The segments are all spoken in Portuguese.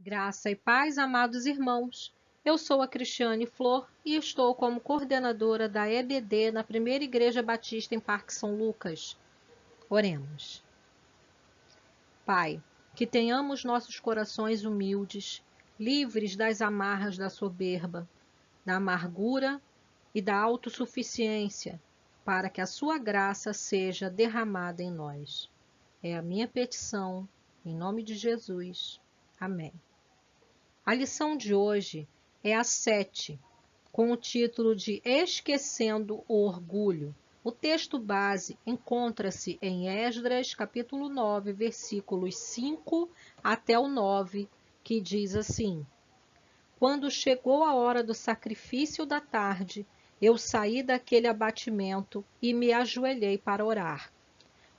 Graça e paz, amados irmãos. Eu sou a Cristiane Flor e estou como coordenadora da EBD na Primeira Igreja Batista em Parque São Lucas. Oremos. Pai, que tenhamos nossos corações humildes, livres das amarras da soberba, da amargura e da autossuficiência, para que a sua graça seja derramada em nós. É a minha petição, em nome de Jesus. Amém. A lição de hoje é a 7, com o título de Esquecendo o Orgulho. O texto base encontra-se em Esdras, capítulo 9, versículos 5 até o 9, que diz assim: Quando chegou a hora do sacrifício da tarde, eu saí daquele abatimento e me ajoelhei para orar,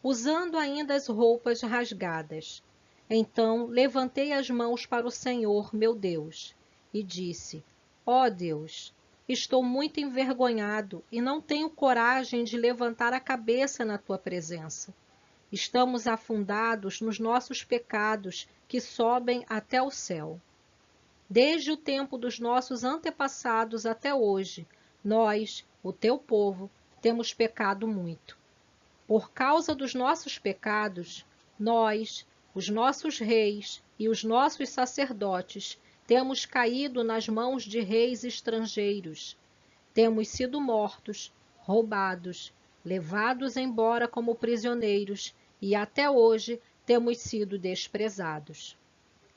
usando ainda as roupas rasgadas. Então levantei as mãos para o Senhor, meu Deus, e disse: Ó Deus, estou muito envergonhado e não tenho coragem de levantar a cabeça na tua presença. Estamos afundados nos nossos pecados que sobem até o céu. Desde o tempo dos nossos antepassados até hoje, nós, o teu povo, temos pecado muito. Por causa dos nossos pecados, nós, os nossos reis e os nossos sacerdotes, temos caído nas mãos de reis estrangeiros. Temos sido mortos, roubados, levados embora como prisioneiros e até hoje temos sido desprezados.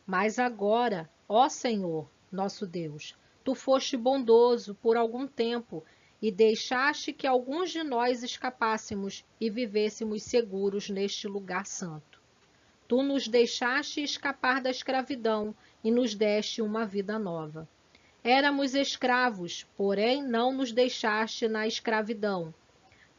Mas agora, ó Senhor, nosso Deus, tu foste bondoso por algum tempo e deixaste que alguns de nós escapássemos e vivêssemos seguros neste lugar santo. Tu nos deixaste escapar da escravidão e nos deste uma vida nova. Éramos escravos, porém não nos deixaste na escravidão.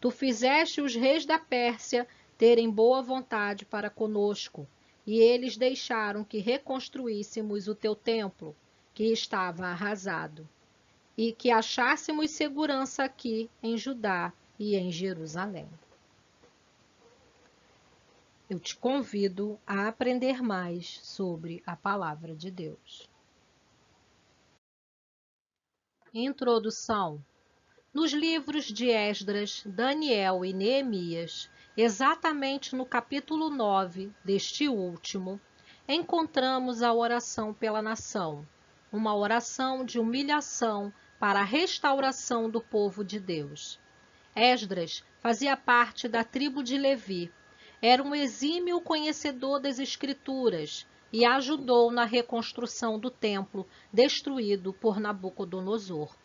Tu fizeste os reis da Pérsia terem boa vontade para conosco, e eles deixaram que reconstruíssemos o teu templo, que estava arrasado, e que achássemos segurança aqui em Judá e em Jerusalém. Eu te convido a aprender mais sobre a palavra de Deus. Introdução. Nos livros de Esdras, Daniel e Neemias, exatamente no capítulo 9 deste último, encontramos a oração pela nação, uma oração de humilhação para a restauração do povo de Deus. Esdras fazia parte da tribo de Levi, era um exímio conhecedor das Escrituras e ajudou na reconstrução do templo destruído por Nabucodonosor.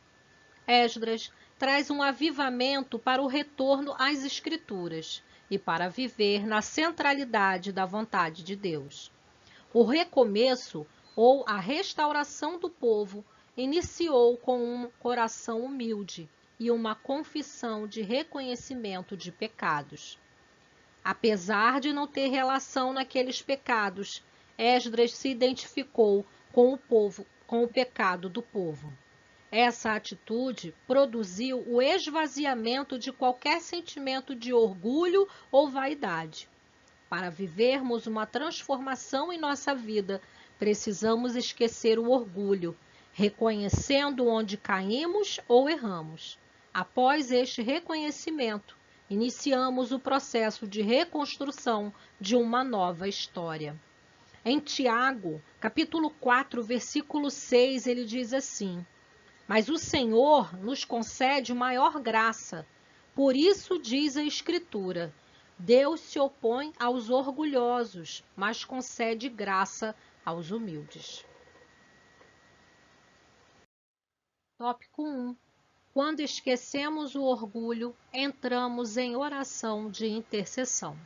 Esdras traz um avivamento para o retorno às Escrituras e para viver na centralidade da vontade de Deus. O recomeço, ou a restauração do povo, iniciou com um coração humilde e uma confissão de reconhecimento de pecados. Apesar de não ter relação naqueles pecados, Esdras se identificou com o povo, com o pecado do povo. Essa atitude produziu o esvaziamento de qualquer sentimento de orgulho ou vaidade. Para vivermos uma transformação em nossa vida, precisamos esquecer o orgulho, reconhecendo onde caímos ou erramos. Após este reconhecimento, iniciamos o processo de reconstrução de uma nova história. Em Tiago, capítulo 4, versículo 6, ele diz assim: Mas o Senhor nos concede maior graça. Por isso diz a Escritura: Deus se opõe aos orgulhosos, mas concede graça aos humildes. Tópico 1. Quando esquecemos o orgulho, entramos em oração de intercessão.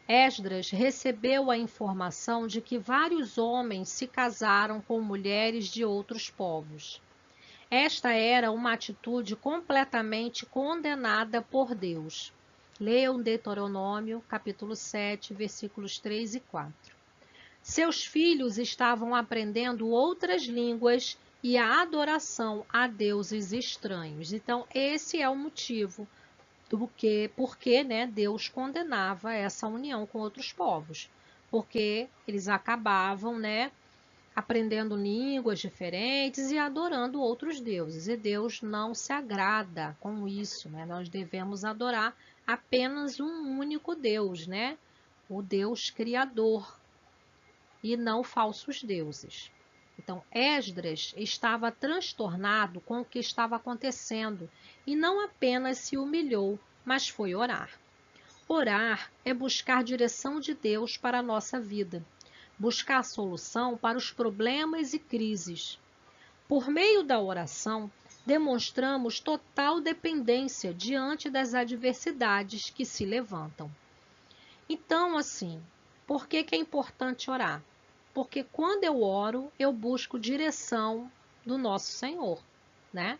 Esdras recebeu a informação de que vários homens se casaram com mulheres de outros povos. Esta era uma atitude completamente condenada por Deus. Leiam Deuteronômio, capítulo 7, versículos 3 e 4. Seus filhos estavam aprendendo outras línguas e a adoração a deuses estranhos. Então, esse é o motivo porque Deus condenava essa união com outros povos. Porque eles acabavam, aprendendo línguas diferentes e adorando outros deuses. E Deus não se agrada com isso, né? Nós devemos adorar apenas um único Deus, né? O Deus Criador, e não falsos deuses. Então, Esdras estava transtornado com o que estava acontecendo e não apenas se humilhou, mas foi orar. Orar é buscar direção de Deus para a nossa vida, buscar solução para os problemas e crises. Por meio da oração, demonstramos total dependência diante das adversidades que se levantam. Então, assim, por que é importante orar? Porque quando eu oro, eu busco direção do nosso Senhor, né?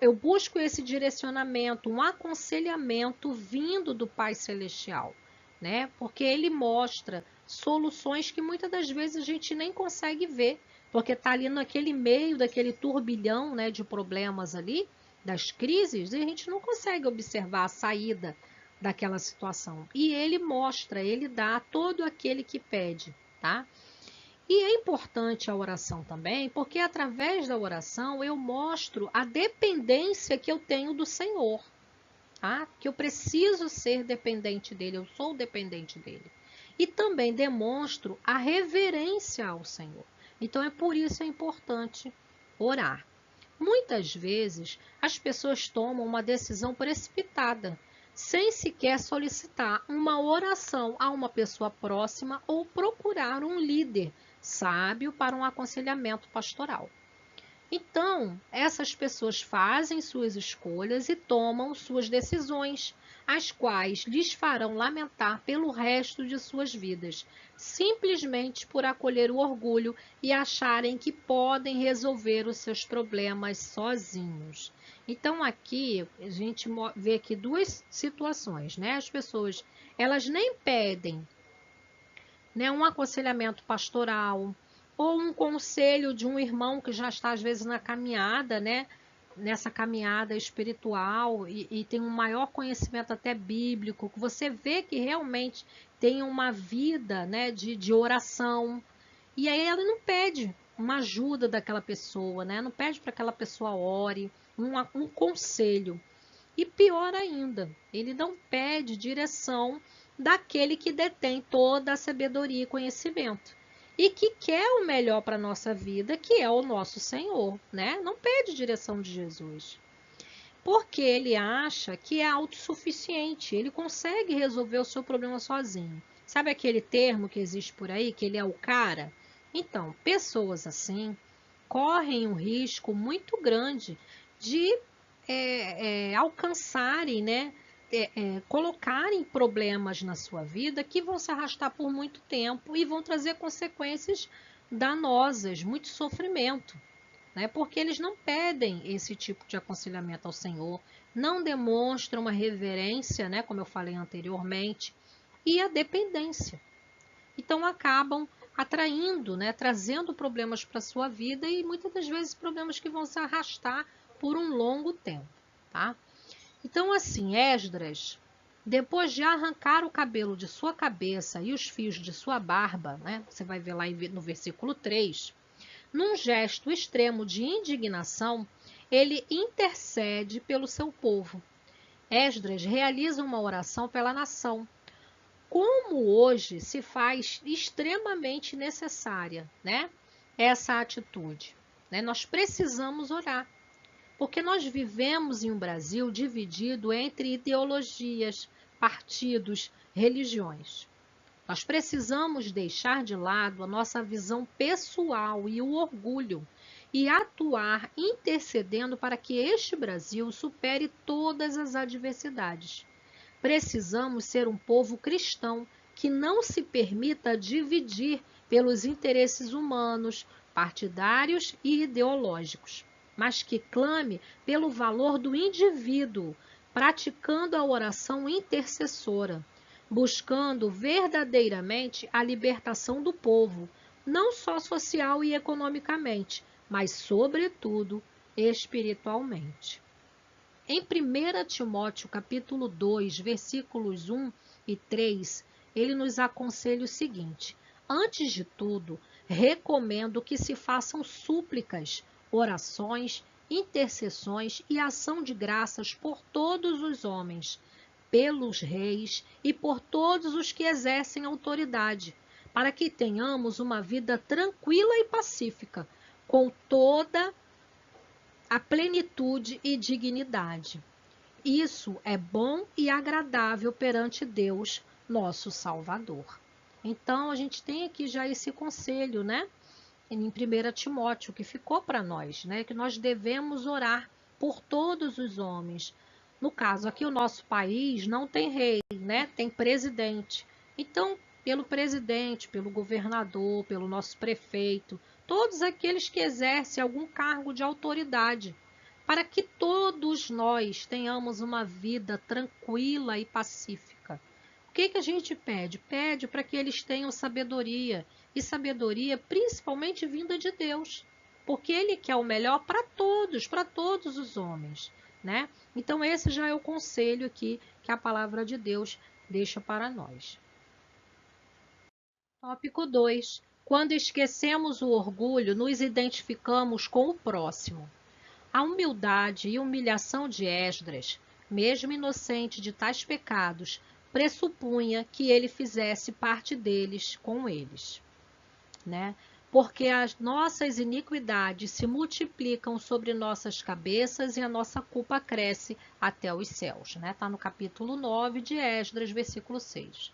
Eu busco esse direcionamento, um aconselhamento vindo do Pai Celestial, né? Porque Ele mostra soluções que muitas das vezes a gente nem consegue ver, porque está ali naquele meio daquele turbilhão, né, de problemas ali, das crises, e a gente não consegue observar a saída daquela situação. E Ele mostra, Ele dá a todo aquele que pede, tá? E é importante a oração também, porque através da oração eu mostro a dependência que eu tenho do Senhor, tá? Que eu preciso ser dependente dele, eu sou dependente dele. E também demonstro a reverência ao Senhor. Então é por isso é importante orar. Muitas vezes as pessoas tomam uma decisão precipitada, sem sequer solicitar uma oração a uma pessoa próxima ou procurar um líder sábio para um aconselhamento pastoral. Então, essas pessoas fazem suas escolhas e tomam suas decisões, as quais lhes farão lamentar pelo resto de suas vidas, simplesmente por acolher o orgulho e acharem que podem resolver os seus problemas sozinhos. Então, aqui a gente vê aqui duas situações, né? As pessoas, elas nem pedem, né, um aconselhamento pastoral ou um conselho de um irmão que já está às vezes na caminhada, né, nessa caminhada espiritual e tem um maior conhecimento até bíblico, que você vê que realmente tem uma vida, né, de oração, e aí ela não pede uma ajuda daquela pessoa, né, não pede para aquela pessoa ore, um conselho. E pior ainda, ele não pede direção daquele que detém toda a sabedoria e conhecimento e que quer o melhor para a nossa vida, que é o nosso Senhor, né? Não pede direção de Jesus, porque ele acha que é autossuficiente, ele consegue resolver o seu problema sozinho. Sabe aquele termo que existe por aí, que ele é o cara? Então, pessoas assim correm um risco muito grande de alcançarem, né, colocarem problemas na sua vida que vão se arrastar por muito tempo e vão trazer consequências danosas, muito sofrimento, né, porque eles não pedem esse tipo de aconselhamento ao Senhor, não demonstram uma reverência, né, como eu falei anteriormente, e a dependência. Então acabam atraindo, né, trazendo problemas para a sua vida e muitas das vezes problemas que vão se arrastar por um longo tempo, tá? Então, assim, Esdras, depois de arrancar o cabelo de sua cabeça e os fios de sua barba, né? Você vai ver lá no versículo 3, num gesto extremo de indignação, ele intercede pelo seu povo. Esdras realiza uma oração pela nação, como hoje se faz extremamente necessária, né? Essa atitude, né? Nós precisamos orar. Porque nós vivemos em um Brasil dividido entre ideologias, partidos, religiões. Nós precisamos deixar de lado a nossa visão pessoal e o orgulho e atuar intercedendo para que este Brasil supere todas as adversidades. Precisamos ser um povo cristão que não se permita dividir pelos interesses humanos, partidários e ideológicos, mas que clame pelo valor do indivíduo, praticando a oração intercessora, buscando verdadeiramente a libertação do povo, não só social e economicamente, mas, sobretudo, espiritualmente. Em 1 Timóteo capítulo 2, versículos 1 e 3, ele nos aconselha o seguinte: antes de tudo, recomendo que se façam súplicas, orações, intercessões e ação de graças por todos os homens, pelos reis e por todos os que exercem autoridade, para que tenhamos uma vida tranquila e pacífica, com toda a plenitude e dignidade. Isso é bom e agradável perante Deus, nosso Salvador. Então, a gente tem aqui já esse conselho, né? Em 1 Timóteo, que ficou para nós, né? Que nós devemos orar por todos os homens. No caso, aqui o nosso país não tem rei, né? Tem presidente. Então, pelo presidente, pelo governador, pelo nosso prefeito, todos aqueles que exercem algum cargo de autoridade, para que todos nós tenhamos uma vida tranquila e pacífica. O que a gente pede? Pede para que eles tenham sabedoria, e sabedoria principalmente vinda de Deus, porque Ele quer o melhor para todos os homens, né? Então esse já é o conselho aqui que a palavra de Deus deixa para nós. Tópico 2. Quando esquecemos o orgulho, nos identificamos com o próximo. A humildade e humilhação de Esdras, mesmo inocente de tais pecados, pressupunha que ele fizesse parte deles com eles, né? Porque as nossas iniquidades se multiplicam sobre nossas cabeças e a nossa culpa cresce até os céus, né? Está no capítulo 9 de Esdras, versículo 6.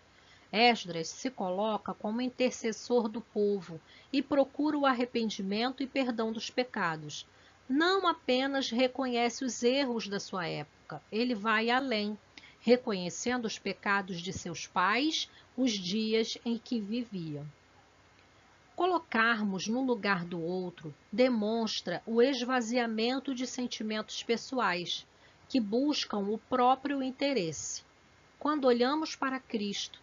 Esdras se coloca como intercessor do povo e procura o arrependimento e perdão dos pecados. Não apenas reconhece os erros da sua época, ele vai além, reconhecendo os pecados de seus pais, os dias em que viviam. Colocarmos no lugar do outro demonstra o esvaziamento de sentimentos pessoais, que buscam o próprio interesse. Quando olhamos para Cristo,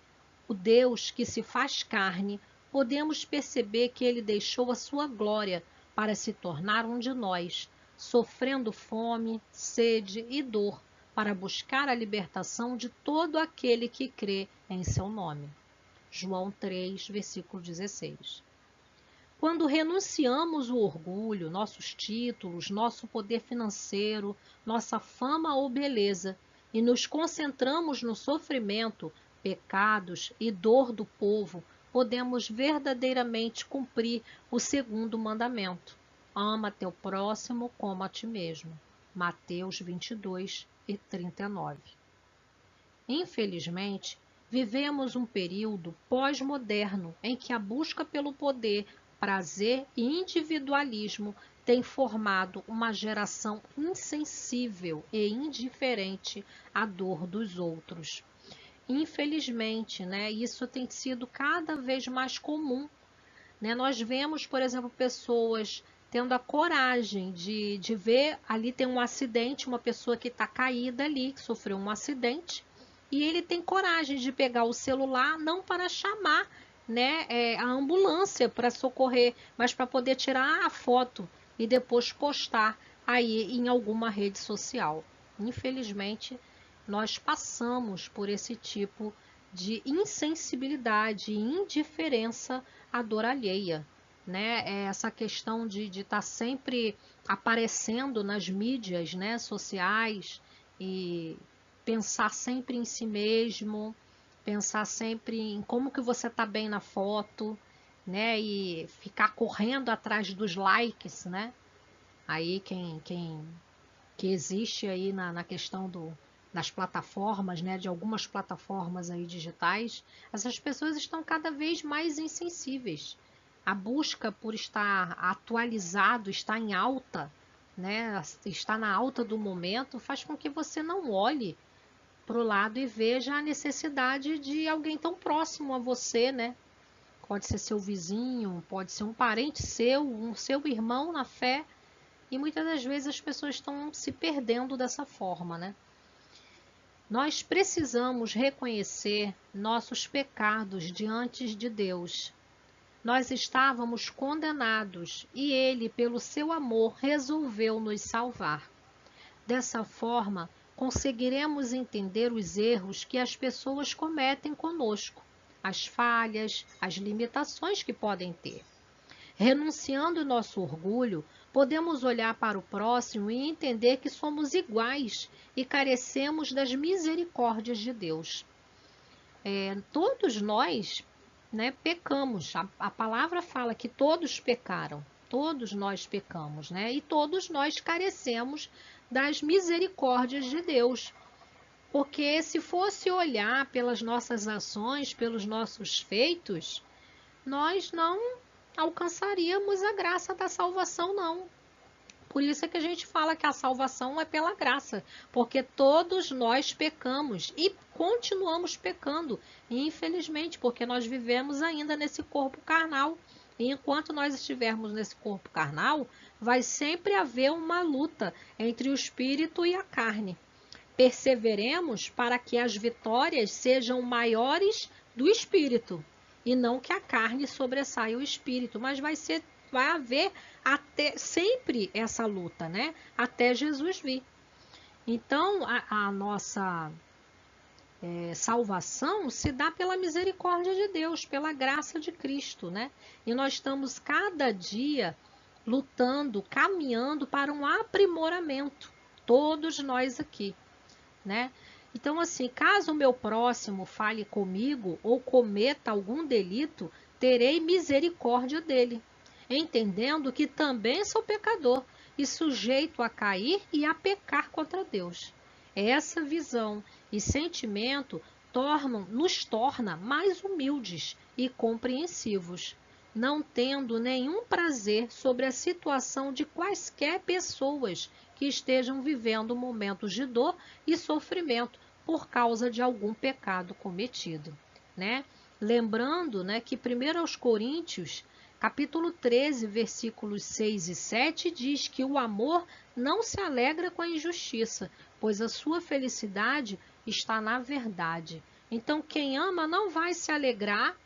o Deus que se faz carne, podemos perceber que ele deixou a sua glória para se tornar um de nós, sofrendo fome, sede e dor, para buscar a libertação de todo aquele que crê em seu nome. João 3, versículo 16. Quando renunciamos o orgulho, nossos títulos, nosso poder financeiro, nossa fama ou beleza, e nos concentramos no sofrimento, pecados e dor do povo, podemos verdadeiramente cumprir o segundo mandamento. Ama teu próximo como a ti mesmo. Mateus 22 e 39. Infelizmente, vivemos um período pós-moderno em que a busca pelo poder, prazer e individualismo tem formado uma geração insensível e indiferente à dor dos outros. Infelizmente, né, isso tem sido cada vez mais comum, né? Nós vemos, por exemplo, pessoas tendo a coragem de ver ali tem um acidente, uma pessoa que está caída ali, que sofreu um acidente, e ele tem coragem de pegar o celular não para chamar, né, a ambulância para socorrer, mas para poder tirar a foto e depois postar aí em alguma rede social. Infelizmente, nós passamos por esse tipo de insensibilidade e indiferença à dor alheia, né? Essa questão de estar sempre aparecendo nas mídias, né, sociais, e pensar sempre em si mesmo, pensar sempre em como que você está bem na foto, né? E ficar correndo atrás dos likes, né? Aí que existe aí na questão das plataformas, né? De algumas plataformas aí digitais, essas pessoas estão cada vez mais insensíveis. A busca por estar atualizado, estar em alta, né? Estar na alta do momento, faz com que você não olhe para o lado e veja a necessidade de alguém tão próximo a você, né? Pode ser seu vizinho, pode ser um parente seu, um seu irmão na fé, e muitas das vezes as pessoas estão se perdendo dessa forma, né? Nós precisamos reconhecer nossos pecados diante de Deus. Nós estávamos condenados e Ele, pelo seu amor, resolveu nos salvar. Dessa forma, conseguiremos entender os erros que as pessoas cometem conosco, as falhas, as limitações que podem ter. Renunciando nosso orgulho, podemos olhar para o próximo e entender que somos iguais e carecemos das misericórdias de Deus. Todos nós, né, pecamos. A palavra fala que todos pecaram. Todos nós pecamos, né? E todos nós carecemos das misericórdias de Deus. Porque se fosse olhar pelas nossas ações, pelos nossos feitos, nós não alcançaríamos a graça da salvação, não. Por isso é que a gente fala que a salvação é pela graça, porque todos nós pecamos e continuamos pecando, infelizmente, porque nós vivemos ainda nesse corpo carnal. E enquanto nós estivermos nesse corpo carnal, vai sempre haver uma luta entre o espírito e a carne. Perseveremos para que as vitórias sejam maiores do espírito, e não que a carne sobressaia o espírito, mas vai haver sempre essa luta, né? Até Jesus vir. Então, a nossa salvação se dá pela misericórdia de Deus, pela graça de Cristo, né? E nós estamos cada dia lutando, caminhando para um aprimoramento, todos nós aqui, né? Então, assim, caso o meu próximo fale comigo ou cometa algum delito, terei misericórdia dele, entendendo que também sou pecador e sujeito a cair e a pecar contra Deus. Essa visão e sentimento nos torna mais humildes e compreensivos, não tendo nenhum prazer sobre a situação de quaisquer pessoas que estejam vivendo momentos de dor e sofrimento por causa de algum pecado cometido, né? Lembrando, né, que 1 Coríntios, capítulo 13, versículos 6 e 7, diz que o amor não se alegra com a injustiça, pois a sua felicidade está na verdade. Então, quem ama não vai se alegrar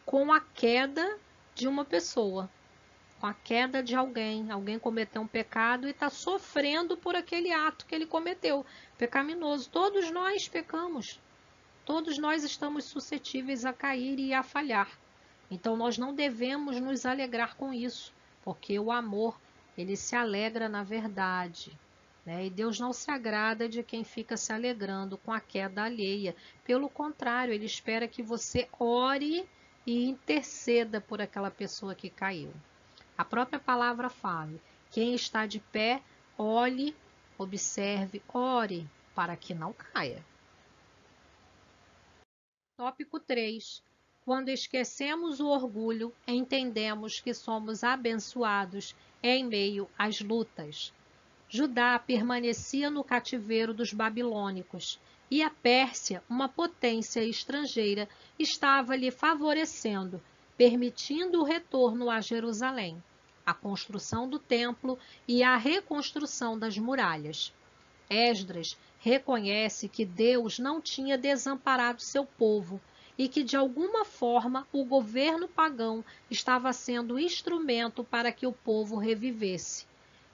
com a queda de uma pessoa, com a queda de alguém. Alguém cometeu um pecado e está sofrendo por aquele ato que ele cometeu, pecaminoso. Todos nós pecamos. Todos nós estamos suscetíveis a cair e a falhar. Então, nós não devemos nos alegrar com isso, porque o amor, ele se alegra na verdade, né? E Deus não se agrada de quem fica se alegrando com a queda alheia. Pelo contrário, Ele espera que você ore e interceda por aquela pessoa que caiu. A própria palavra fala: quem está de pé, olhe, observe, ore, para que não caia. Tópico 3. Quando esquecemos o orgulho, entendemos que somos abençoados em meio às lutas. Judá permanecia no cativeiro dos babilônicos, e a Pérsia, uma potência estrangeira, estava lhe favorecendo, permitindo o retorno a Jerusalém, a construção do templo e a reconstrução das muralhas. Esdras reconhece que Deus não tinha desamparado seu povo e que, de alguma forma, o governo pagão estava sendo instrumento para que o povo revivesse.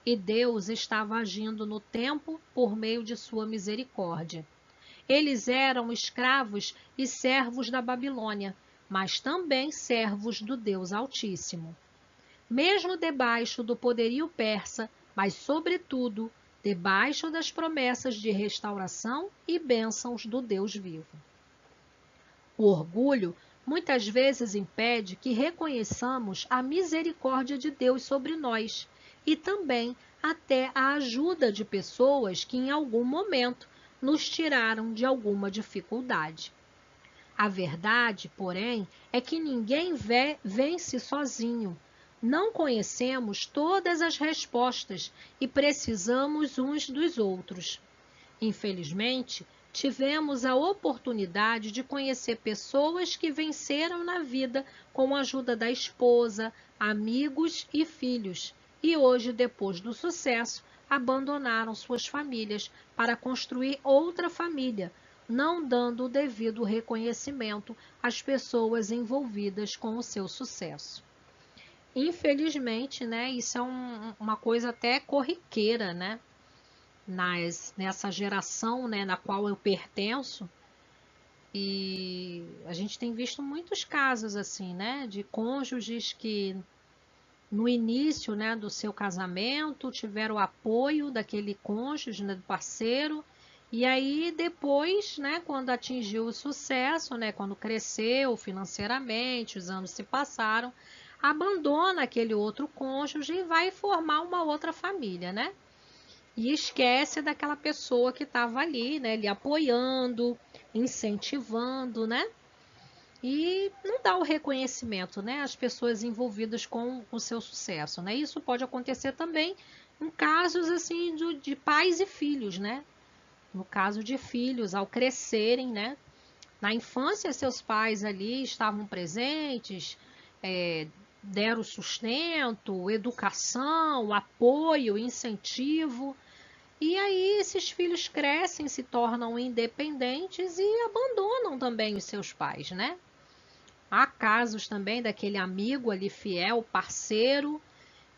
E Deus estava agindo no tempo por meio de sua misericórdia. Eles eram escravos e servos da Babilônia, mas também servos do Deus Altíssimo. Mesmo debaixo do poderio persa, mas sobretudo debaixo das promessas de restauração e bênçãos do Deus vivo. O orgulho muitas vezes impede que reconheçamos a misericórdia de Deus sobre nós e também até a ajuda de pessoas que em algum momento nos tiraram de alguma dificuldade. A verdade, porém, é que ninguém vence sozinho. Não conhecemos todas as respostas e precisamos uns dos outros. Infelizmente, tivemos a oportunidade de conhecer pessoas que venceram na vida com a ajuda da esposa, amigos e filhos, e hoje, depois do sucesso, abandonaram suas famílias para construir outra família, não dando o devido reconhecimento às pessoas envolvidas com o seu sucesso. Infelizmente, né, isso é uma coisa até corriqueira, né, nessa geração, né, na qual eu pertenço, e a gente tem visto muitos casos assim, né, de cônjuges que no início, né, do seu casamento, tiveram o apoio daquele cônjuge, né, do parceiro, e aí depois, né, quando atingiu o sucesso, né, quando cresceu financeiramente, os anos se passaram, abandona aquele outro cônjuge e vai formar uma outra família, né? E esquece daquela pessoa que estava ali, né, lhe apoiando, incentivando, né? E não dá o reconhecimento, né, às pessoas envolvidas com o seu sucesso, né? Isso pode acontecer também em casos assim de pais e filhos, né? No caso de filhos, ao crescerem, né? Na infância, seus pais ali estavam presentes, deram sustento, educação, apoio, incentivo. E aí esses filhos crescem, se tornam independentes e abandonam também os seus pais, né? Há casos também daquele amigo ali fiel, parceiro,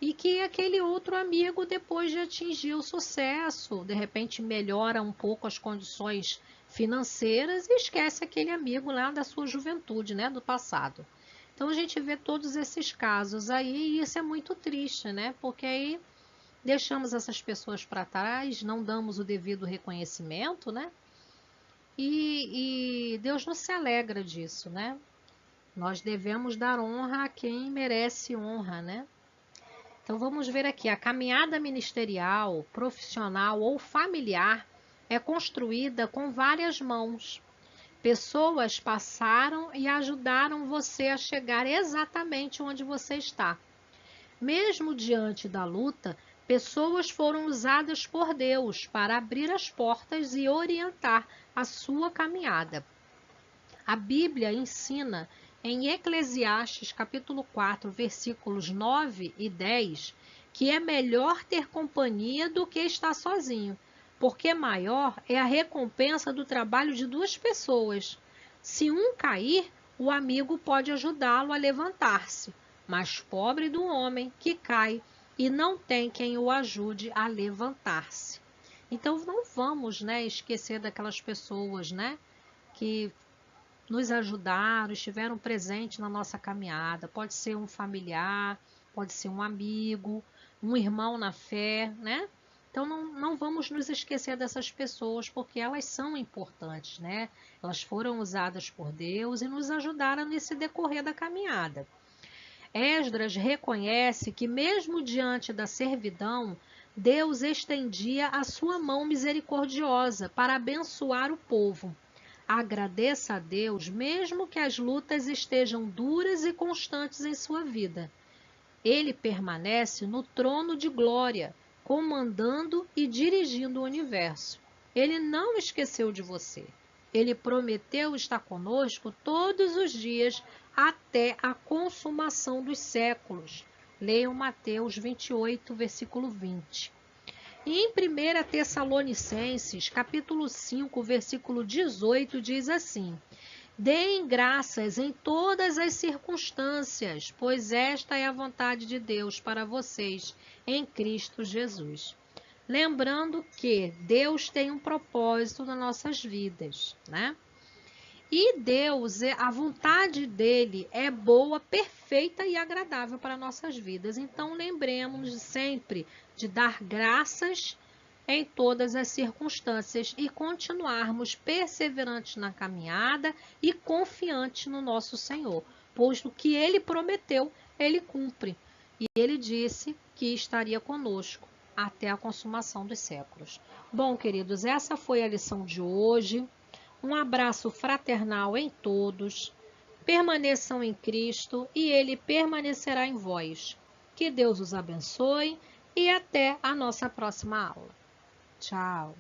e que aquele outro amigo, depois de atingir o sucesso, de repente melhora um pouco as condições financeiras e esquece aquele amigo lá da sua juventude, né, do passado. Então a gente vê todos esses casos aí e isso é muito triste, né? Porque aí deixamos essas pessoas para trás, não damos o devido reconhecimento, né? E Deus não se alegra disso, né? Nós devemos dar honra a quem merece honra, né? Então vamos ver aqui, a caminhada ministerial, profissional ou familiar é construída com várias mãos. Pessoas passaram e ajudaram você a chegar exatamente onde você está. Mesmo diante da luta, pessoas foram usadas por Deus para abrir as portas e orientar a sua caminhada. A Bíblia ensina em Eclesiastes capítulo 4, versículos 9 e 10, que é melhor ter companhia do que estar sozinho, porque maior é a recompensa do trabalho de duas pessoas. Se um cair, o amigo pode ajudá-lo a levantar-se, mas pobre do homem que cai e não tem quem o ajude a levantar-se. Então não vamos, né, esquecer daquelas pessoas, né, que nos ajudaram, estiveram presentes na nossa caminhada. Pode ser um familiar, pode ser um amigo, um irmão na fé, né? Então não vamos nos esquecer dessas pessoas, porque elas são importantes, né? Elas foram usadas por Deus e nos ajudaram nesse decorrer da caminhada. Esdras reconhece que mesmo diante da servidão, Deus estendia a sua mão misericordiosa para abençoar o povo. Agradeça a Deus, mesmo que as lutas estejam duras e constantes em sua vida. Ele permanece no trono de glória, comandando e dirigindo o universo. Ele não esqueceu de você. Ele prometeu estar conosco todos os dias até a consumação dos séculos. Leiam Mateus 28, versículo 20. E em 1 Tessalonicenses, capítulo 5, versículo 18, diz assim: Deem graças em todas as circunstâncias, pois esta é a vontade de Deus para vocês em Cristo Jesus. Lembrando que Deus tem um propósito nas nossas vidas, né? E Deus, a vontade dele é boa, perfeita e agradável para nossas vidas. Então lembremos sempre de dar graças em todas as circunstâncias e continuarmos perseverantes na caminhada e confiantes no nosso Senhor, pois o que ele prometeu, ele cumpre. E ele disse que estaria conosco até a consumação dos séculos. Bom, queridos, essa foi a lição de hoje. Um abraço fraternal em todos. Permaneçam em Cristo e Ele permanecerá em vós. Que Deus os abençoe e até a nossa próxima aula. Tchau!